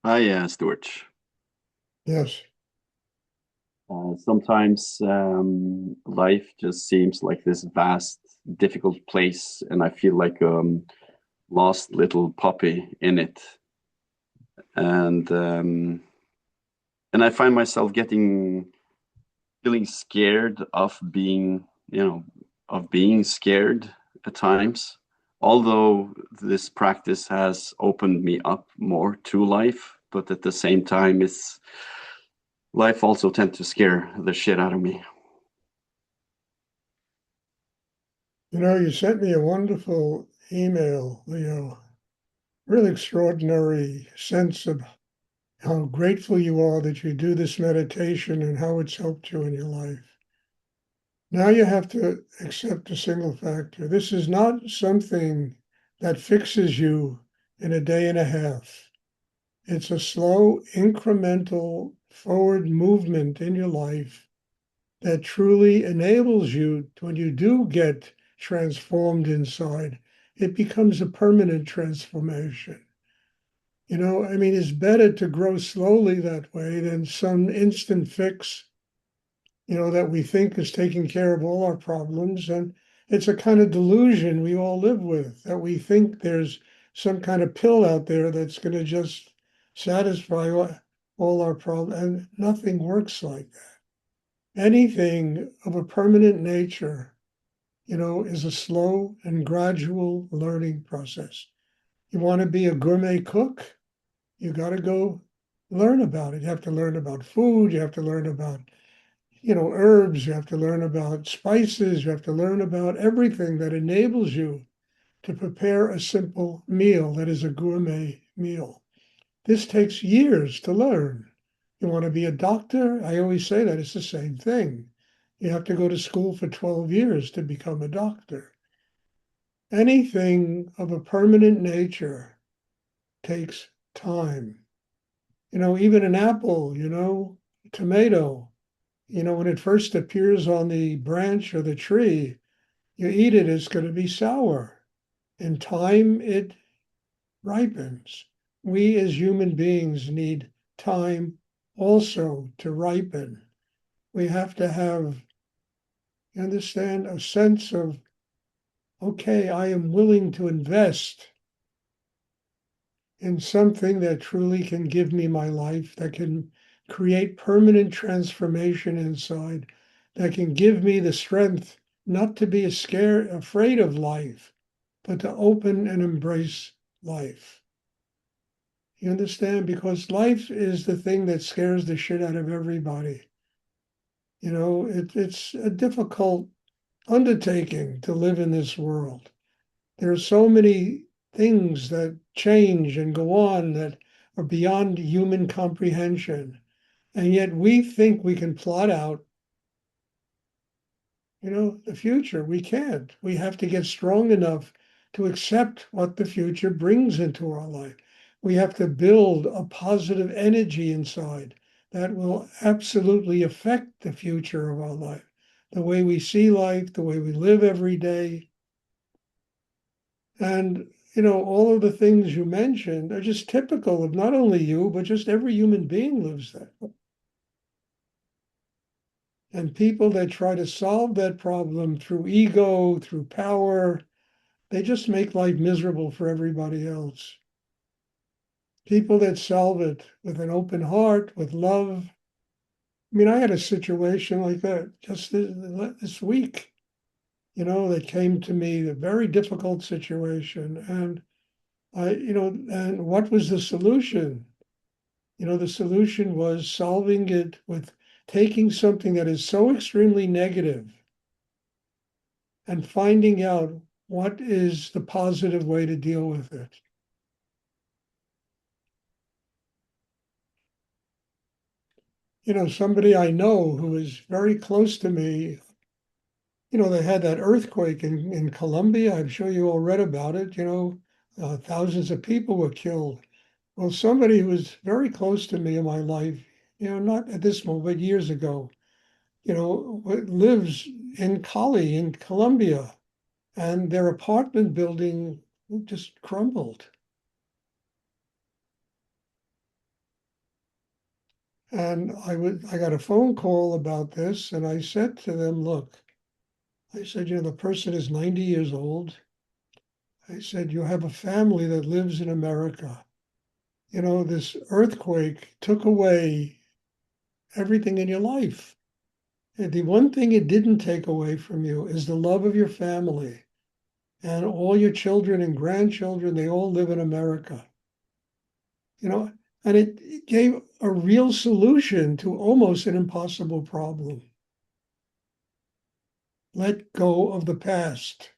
Hi, Stuart. Yes. Sometimes life just seems like this vast, difficult place, and I feel like lost little puppy in it. And and I find myself getting feeling scared of being scared at times. Although this practice has opened me up more to life, but at the same time, it's life also tends to scare the shit out of me. You sent me a wonderful email, really extraordinary sense of how grateful you are that you do this meditation and how it's helped you in your life. Now you have to accept a single factor. This is not something that fixes you in a day and a half. It's a slow, incremental forward movement in your life that truly enables you to, when you do get transformed inside, it becomes a permanent transformation. I mean, it's better to grow slowly that way than some instant fix, that we think is taking care of all our problems. And it's a kind of delusion we all live with, that we think there's some kind of pill out there that's going to just satisfy all our problems. And nothing works like that. Anything of a permanent nature, is a slow and gradual learning process. You want to be a gourmet cook, you got to go learn about it. You have to learn about food, you have to learn about, herbs, you have to learn about spices, you have to learn about everything that enables you to prepare a simple meal that is a gourmet meal. This takes years to learn. You want to be a doctor? I always say that it's the same thing. You have to go to school for 12 years to become a doctor. Anything of a permanent nature takes time. Even an apple, tomato, when it first appears on the branch or the tree, you eat it, it's going to be sour. In time, it ripens. We as human beings need time also to ripen. We have to have, you understand, a sense of, okay, I am willing to invest in something that truly can give me my life, that can create permanent transformation inside, that can give me the strength not to be afraid of life, but to open and embrace life. You understand? Because life is the thing that scares the shit out of everybody. It's a difficult undertaking to live in this world. There are so many things that change and go on that are beyond human comprehension. And yet we think we can plot out, the future. We can't. We have to get strong enough to accept what the future brings into our life. We have to build a positive energy inside that will absolutely affect the future of our life, the way we see life, the way we live every day. And, all of the things you mentioned are just typical of not only you, but just every human being lives that. And people that try to solve that problem through ego, through power, they just make life miserable for everybody else. People that solve it with an open heart, with love. I mean, I had a situation like that just this week, that came to me, a very difficult situation. And and what was the solution? The solution was solving it with taking something that is so extremely negative and finding out what is the positive way to deal with it. Somebody I know who is very close to me, they had that earthquake in Colombia. I'm sure you all read about it. Thousands of people were killed. Well, somebody who was very close to me in my life, not at this moment, but years ago, lives in Cali in Colombia, and their apartment building just crumbled. And I got a phone call about this, and I said to them, look, I said, the person is 90 years old. I said, you have a family that lives in America. This earthquake took away everything in your life. And the one thing it didn't take away from you is the love of your family. And all your children and grandchildren, they all live in America. You know, and it gave a real solution to almost an impossible problem. Let go of the past.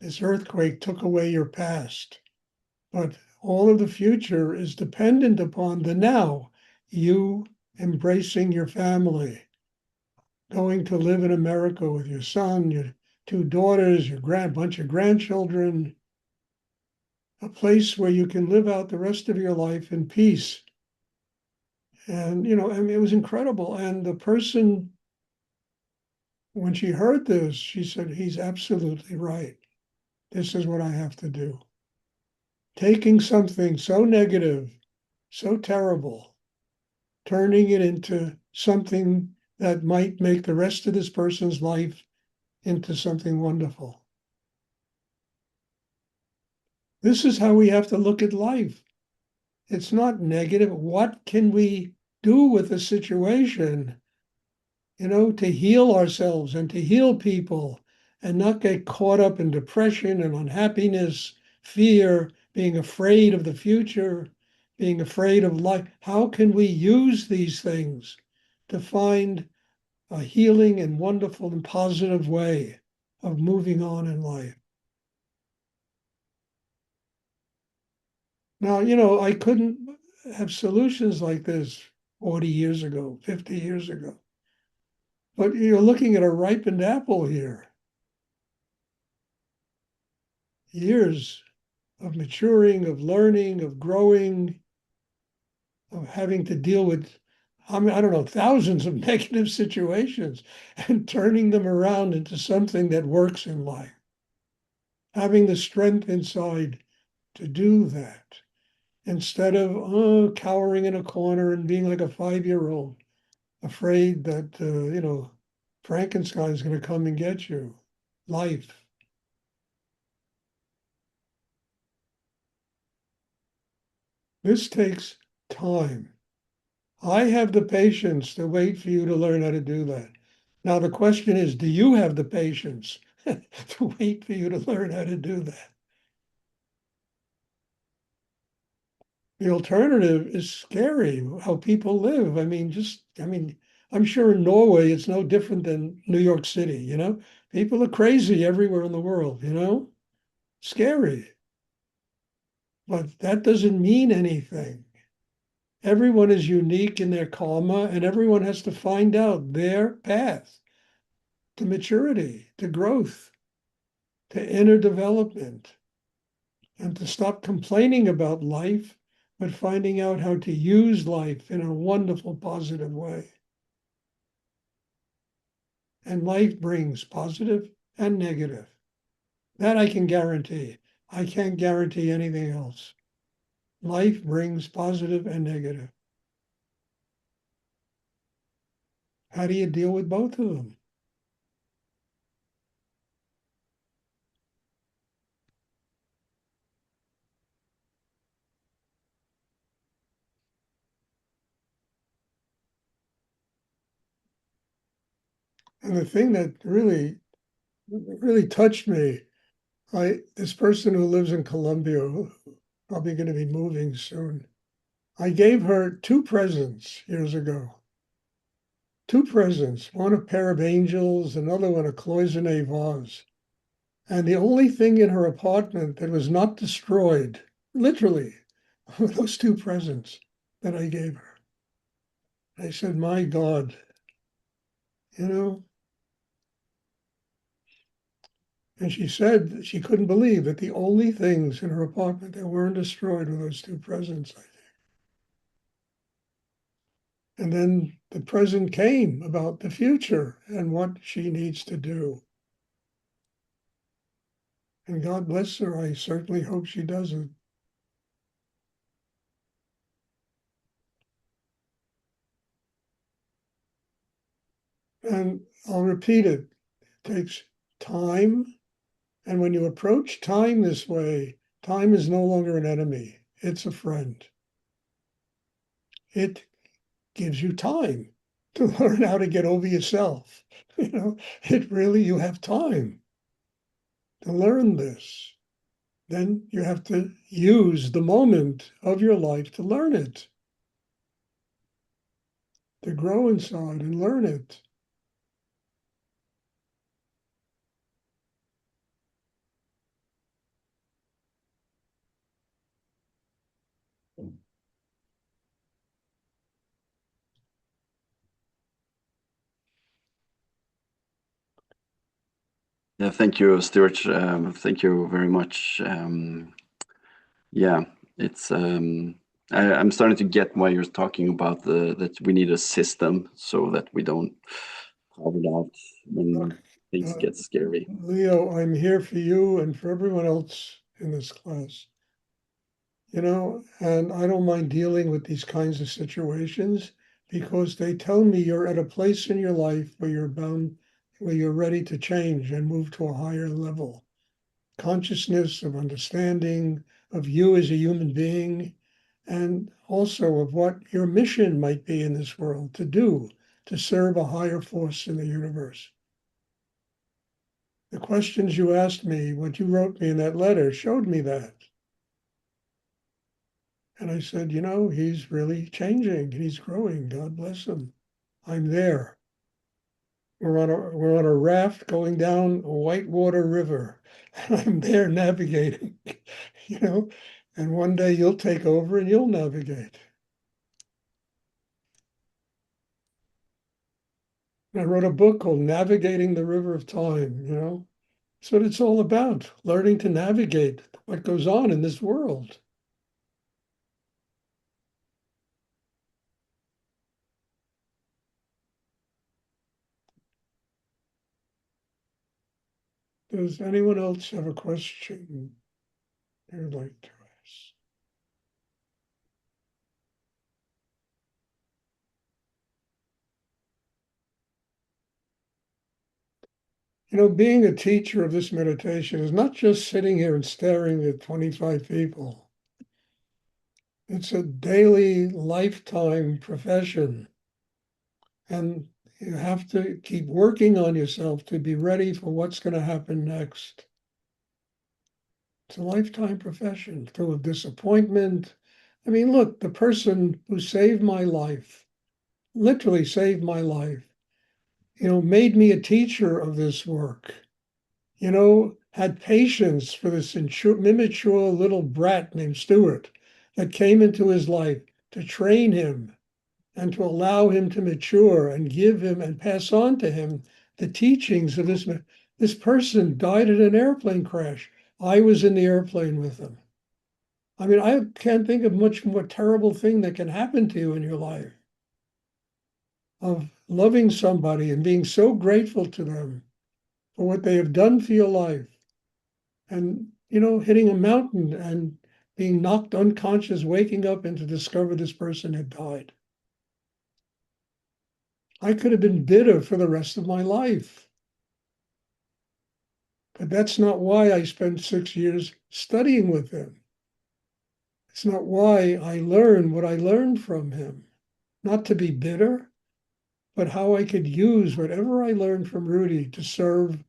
This earthquake took away your past, but all of the future is dependent upon the now. You embracing your family, going to live in America with your son, your two daughters, your bunch of grandchildren, a place where you can live out the rest of your life in peace. And, I mean, it was incredible. And the person, when she heard this, she said, he's absolutely right. This is what I have to do. Taking something so negative, so terrible, turning it into something that might make the rest of this person's life into something wonderful. This is how we have to look at life. It's not negative. What can we do with the situation, to heal ourselves and to heal people and not get caught up in depression and unhappiness, fear, being afraid of the future, being afraid of life? How can we use these things to find a healing and wonderful and positive way of moving on in life? Now, I couldn't have solutions like this 40 years ago, 50 years ago. But you're looking at a ripened apple here. Years of maturing, of learning, of growing, of having to deal with, I mean, I don't know, thousands of negative situations and turning them around into something that works in life. Having the strength inside to do that instead of cowering in a corner and being like a 5-year-old, afraid that, Frankenstein's going to come and get you. Life. This takes time. I have the patience to wait for you to learn how to do that. Now, the question is, do you have the patience to wait for you to learn how to do that? The alternative is scary, how people live. I'm sure in Norway it's no different than New York City. People are crazy everywhere in the world. Scary. But that doesn't mean anything. Everyone is unique in their karma, and everyone has to find out their path to maturity, to growth, to inner development, and to stop complaining about life, but finding out how to use life in a wonderful, positive way. And life brings positive and negative. That I can guarantee. I can't guarantee anything else. Life brings positive and negative. How do you deal with both of them? And the thing that really touched me, this person who lives in Colombia, who probably going to be moving soon, I gave her two presents years ago. Two presents, one a pair of angels, another one a cloisonne vase. And the only thing in her apartment that was not destroyed, literally, were those two presents that I gave her. I said, my God, you know, and she said she couldn't believe that the only things in her apartment that weren't destroyed were those two presents, I think. And then the present came about the future and what she needs to do. And God bless her. I certainly hope she does it. And I'll repeat it. It takes time. And when you approach time this way, time is no longer an enemy. It's a friend. It gives you time to learn how to get over yourself. It really, you have time to learn this. Then you have to use the moment of your life to learn it, to grow inside and learn it. Yeah, thank you, Stuart. Thank you very much. Yeah, it's I'm starting to get why you're talking about that we need a system so that we don't carve it out when Look, things uh, get scary. Leo, I'm here for you and for everyone else in this class. And I don't mind dealing with these kinds of situations because they tell me you're at a place in your life where where you're ready to change and move to a higher level. Consciousness of understanding of you as a human being, and also of what your mission might be in this world to do, to serve a higher force in the universe. The questions you asked me, what you wrote me in that letter, showed me that. And I said, he's really changing. He's growing. God bless him. I'm there. We're on a raft going down a whitewater river. And I'm there navigating, you know, and one day you'll take over and you'll navigate. And I wrote a book called Navigating the River of Time. That's what it's all about, learning to navigate what goes on in this world. Does anyone else have a question they'd like to ask? Being a teacher of this meditation is not just sitting here and staring at 25 people. It's a daily, lifetime profession. And you have to keep working on yourself to be ready for what's going to happen next. It's a lifetime profession full of disappointment. I mean, look, the person who saved my life, literally saved my life, made me a teacher of this work, had patience for this immature little brat named Stuart that came into his life to train him and to allow him to mature and give him and pass on to him the teachings of this. This person died in an airplane crash. I was in the airplane with him. I mean, I can't think of much more terrible thing that can happen to you in your life of loving somebody and being so grateful to them for what they have done for your life. And, hitting a mountain and being knocked unconscious, waking up and to discover this person had died. I could have been bitter for the rest of my life. But that's not why I spent 6 years studying with him. It's not why I learned what I learned from him. Not to be bitter, but how I could use whatever I learned from Rudy to serve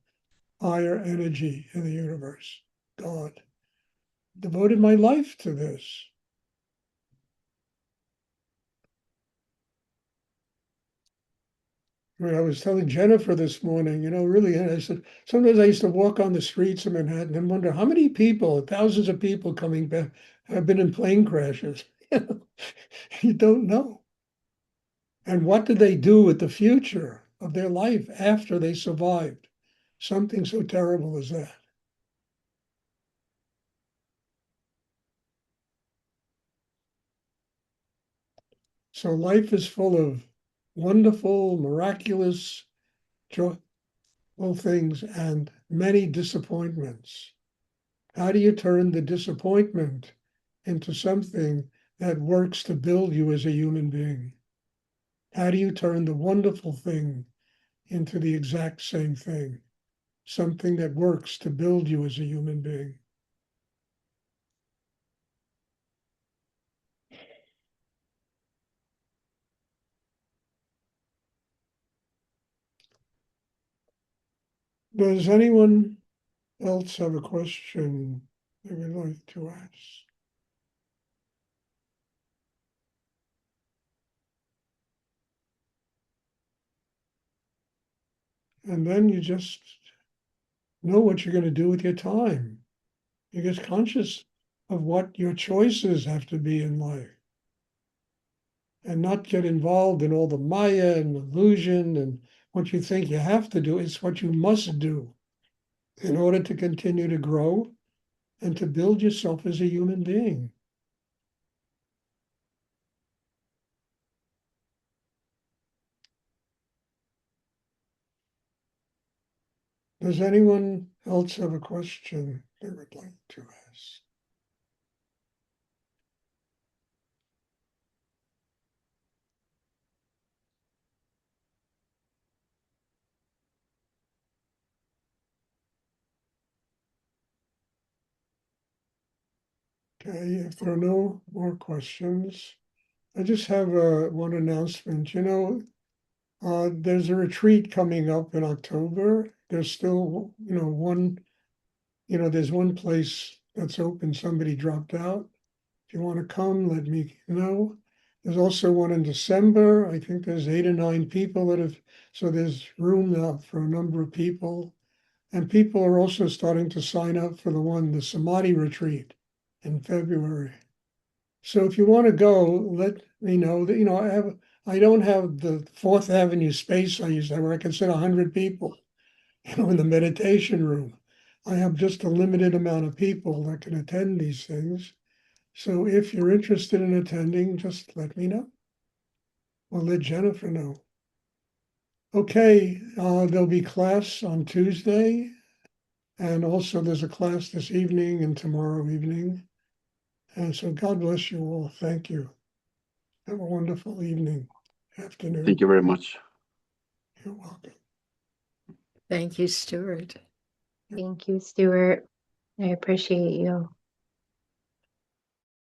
higher energy in the universe, God. Devoted my life to this. I mean, I was telling Jennifer this morning, really, and I said, sometimes I used to walk on the streets of Manhattan and wonder how many people, thousands of people coming back, have been in plane crashes. You don't know. And what did they do with the future of their life after they survived something so terrible as that? So life is full of wonderful, miraculous, joyful things and many disappointments. How do you turn the disappointment into something that works to build you as a human being? How do you turn the wonderful thing into the exact same thing, something that works to build you as a human being. Does anyone else have a question they would like to ask? And then you just know what you're going to do with your time. You get conscious of what your choices have to be in life and not get involved in all the Maya and illusion and what you think you have to do. It's what you must do in order to continue to grow and to build yourself as a human being. Does anyone else have a question they would like to ask? Okay, if there are no more questions, I just have one announcement. There's a retreat coming up in October. There's still, there's one place that's open. Somebody dropped out. If you want to come, let me know. There's also one in December. I think there's 8 or 9 people that have, so there's room now for a number of people. And people are also starting to sign up for the Samadhi retreat in February. So if you want to go, let me know that, I don't have the Fourth Avenue space I used to have where I can sit 100 people, in the meditation room. I have just a limited amount of people that can attend these things. So if you're interested in attending, just let me know. Or let Jennifer know. Okay, there'll be class on Tuesday. And also there's a class this evening and tomorrow evening. And so God bless you all. Thank you. Have a wonderful evening, afternoon. Thank you very much. You're welcome. Thank you, Stuart. Thank you, Stuart. I appreciate you.